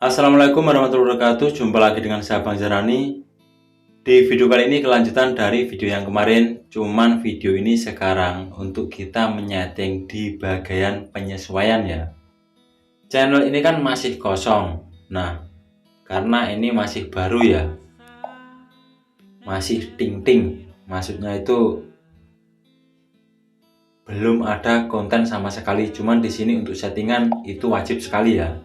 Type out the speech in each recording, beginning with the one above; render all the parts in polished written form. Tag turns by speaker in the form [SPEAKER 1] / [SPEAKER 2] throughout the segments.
[SPEAKER 1] Assalamualaikum warahmatullahi wabarakatuh. Jumpa lagi dengan saya Bang Zarani. Di video kali ini kelanjutan dari video yang kemarin. Cuman video ini sekarang untuk kita menyeting di bagian penyesuaian ya. Channel ini kan masih kosong. Nah, karena ini masih baru ya, masih ting-ting. Maksudnya itu belum ada konten sama sekali. Cuman di sini untuk settingan itu wajib sekali ya.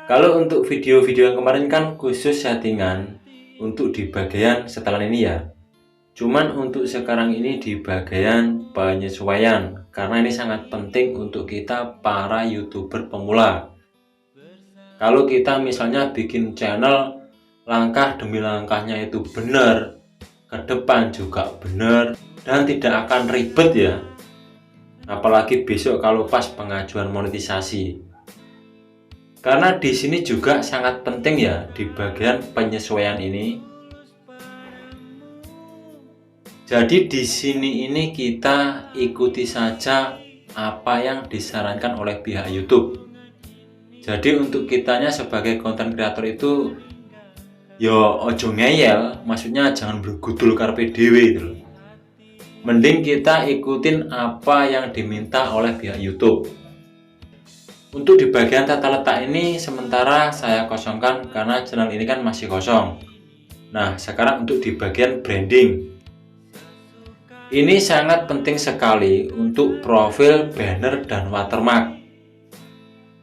[SPEAKER 1] Kalau untuk video-video yang kemarin kan khusus settingan untuk di bagian setelan ini ya. Cuman untuk sekarang ini di bagian penyesuaian, karena ini sangat penting untuk kita para YouTuber pemula. Kalau kita misalnya bikin channel, langkah demi langkahnya itu benar, ke depan juga benar, dan tidak akan ribet ya. Apalagi besok kalau pas pengajuan monetisasi. Karena di sini juga sangat penting ya di bagian penyesuaian ini. Jadi di sini ini kita ikuti saja apa yang disarankan oleh pihak YouTube. Jadi untuk kitanya sebagai konten kreator itu yo ojo ngeyel, maksudnya jangan bergudul karpe dewe gitu. Mending kita ikutin apa yang diminta oleh pihak YouTube. Untuk di bagian tata letak ini sementara saya kosongkan karena channel ini kan masih kosong. Nah, sekarang untuk di bagian branding. Ini sangat penting sekali untuk profil, banner, dan watermark.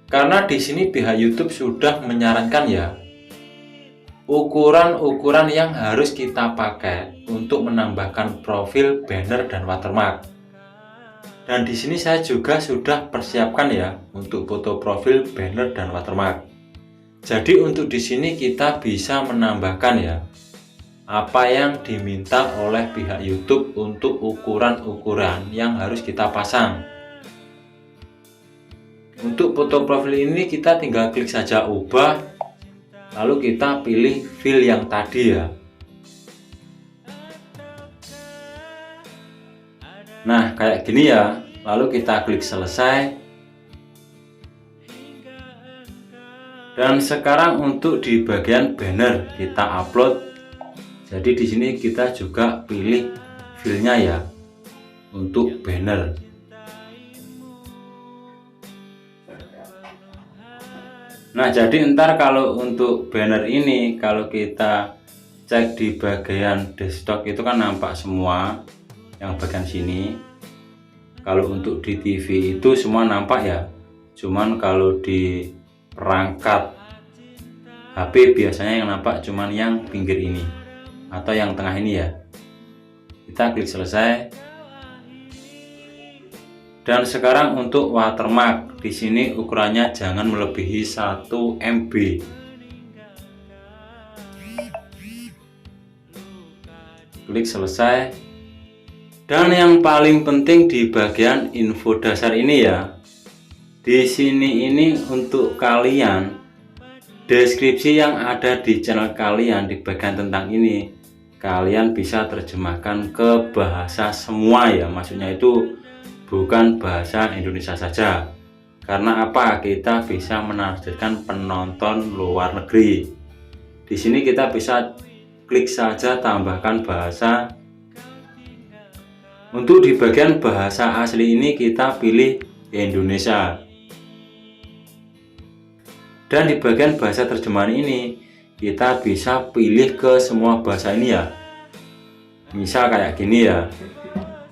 [SPEAKER 1] Karena di sini pihak YouTube sudah menyarankan ya, ukuran-ukuran yang harus kita pakai untuk menambahkan profil, banner, dan watermark. Dan di sini saya juga sudah persiapkan ya untuk foto profil, banner, dan watermark. Jadi untuk di sini kita bisa menambahkan ya apa yang diminta oleh pihak YouTube untuk ukuran-ukuran yang harus kita pasang. Untuk foto profil ini kita tinggal klik saja ubah, lalu kita pilih fill yang tadi ya. Nah, kayak gini ya. Lalu kita klik selesai. Dan sekarang untuk di bagian banner kita upload. Jadi di sini kita juga pilih fillnya ya untuk banner. Nah, jadi ntar kalau untuk banner ini kalau kita cek di bagian desktop itu kan nampak semua yang bagian sini. Kalau untuk di TV itu semua nampak ya. Cuman kalau di perangkat HP biasanya yang nampak cuman yang pinggir ini atau yang tengah ini ya. Kita klik selesai. Dan sekarang untuk watermark di sini ukurannya jangan melebihi 1 MB. Klik selesai. Dan yang paling penting di bagian info dasar ini ya. Di sini ini untuk kalian deskripsi yang ada di channel kalian di bagian tentang ini kalian bisa terjemahkan ke bahasa semua ya. Maksudnya itu bukan bahasa Indonesia saja. Karena apa? Kita bisa menargetkan penonton luar negeri. Di sini kita bisa klik saja tambahkan bahasa. Untuk di bagian bahasa asli ini kita pilih Indonesia. Dan di bagian bahasa terjemahan ini kita bisa pilih ke semua bahasa ini ya. Misal kayak gini ya.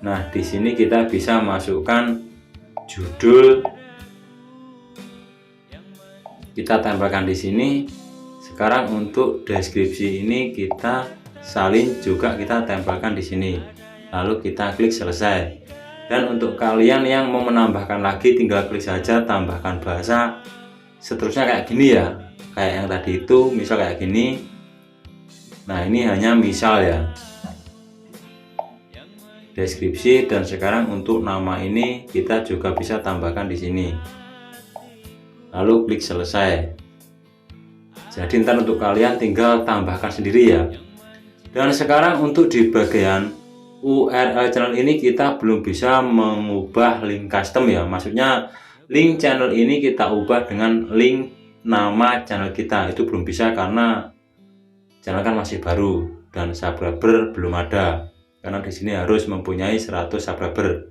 [SPEAKER 1] Nah, di sini kita bisa masukkan judul. Kita tambahkan di sini. Sekarang untuk deskripsi ini kita salin juga kita tempelkan di sini. Lalu kita klik selesai. Dan untuk kalian yang mau menambahkan lagi tinggal klik saja tambahkan bahasa. Seterusnya kayak gini ya. Kayak yang tadi itu misal kayak gini. Nah, ini hanya misal ya. Deskripsi dan sekarang untuk nama ini kita juga bisa tambahkan di sini. Lalu klik selesai. Jadi ntar untuk kalian tinggal tambahkan sendiri ya. Dan sekarang untuk di bagian URL channel ini kita belum bisa mengubah link custom ya. Maksudnya link channel ini kita ubah dengan link nama channel kita. Itu belum bisa karena channel kan masih baru dan subscriber belum ada. Karena di sini harus mempunyai 100 subscriber.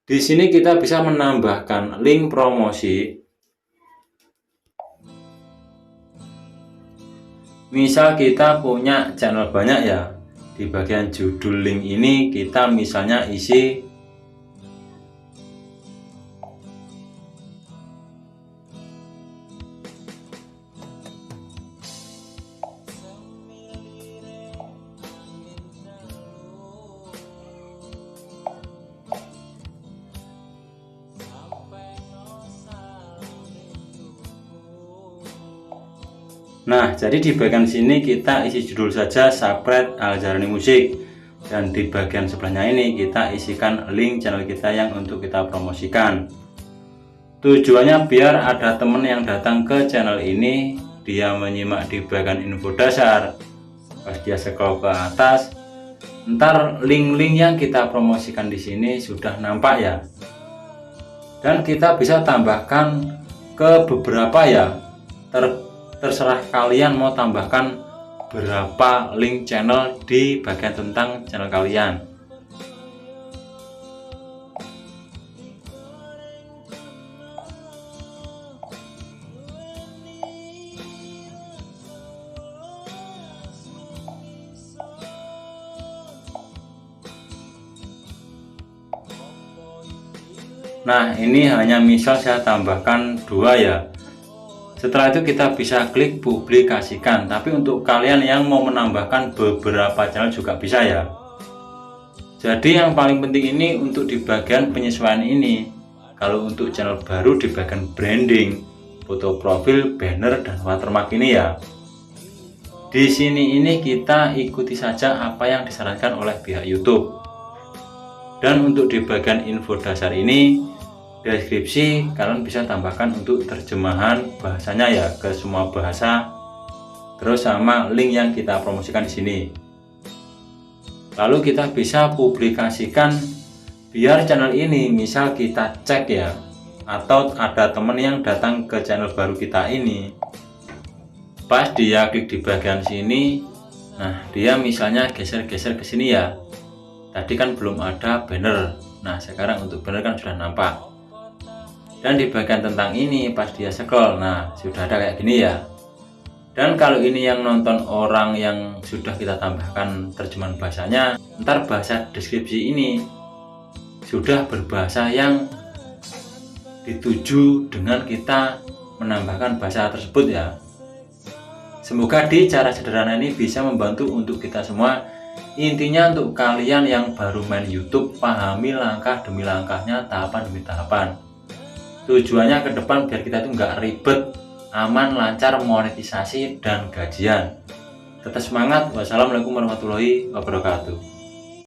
[SPEAKER 1] Di sini kita bisa menambahkan link promosi. Misal kita punya channel banyak ya. Di bagian judul link ini kita misalnya isi Nah, jadi di bagian sini kita isi judul saja Sapret Al-Zarani Musik, dan di bagian sebelahnya ini kita isikan link channel kita yang untuk kita promosikan. Tujuannya biar ada temen yang datang ke channel ini, dia menyimak di bagian info dasar, pas dia scroll ke atas, ntar link-link yang kita promosikan di sini sudah nampak ya. Dan kita bisa tambahkan ke beberapa ya, terserah kalian mau tambahkan berapa link channel di bagian tentang channel kalian. Nah, ini hanya misal saya tambahkan 2 ya. Setelah itu kita bisa klik publikasikan, tapi untuk kalian yang mau menambahkan beberapa channel juga bisa ya. Jadi yang paling penting ini untuk di bagian penyesuaian ini. Kalau untuk channel baru di bagian branding, foto profil, banner, dan watermark ini ya. Di sini ini kita ikuti saja apa yang disarankan oleh pihak YouTube. Dan untuk di bagian info dasar ini, deskripsi kalian bisa tambahkan untuk terjemahan bahasanya ya ke semua bahasa, terus sama link yang kita promosikan di sini. Lalu kita bisa publikasikan biar channel ini misal kita cek ya, atau ada temen yang datang ke channel baru kita ini, pas dia klik di bagian sini, nah dia misalnya geser-geser ke sini ya. Tadi kan belum ada banner, nah sekarang untuk banner kan sudah nampak. Dan di bagian tentang ini pas dia scroll, nah sudah ada kayak gini ya. Dan kalau ini yang nonton orang yang sudah kita tambahkan terjemahan bahasanya, ntar bahasa deskripsi ini sudah berbahasa yang dituju dengan kita menambahkan bahasa tersebut ya. Semoga di cara sederhana ini bisa membantu untuk kita semua. Intinya untuk kalian yang baru main YouTube, pahami langkah demi langkahnya, tahapan demi tahapan. Tujuannya ke depan biar kita itu nggak ribet, aman, lancar monetisasi dan gajian. Tetap semangat. Wassalamualaikum warahmatullahi wabarakatuh.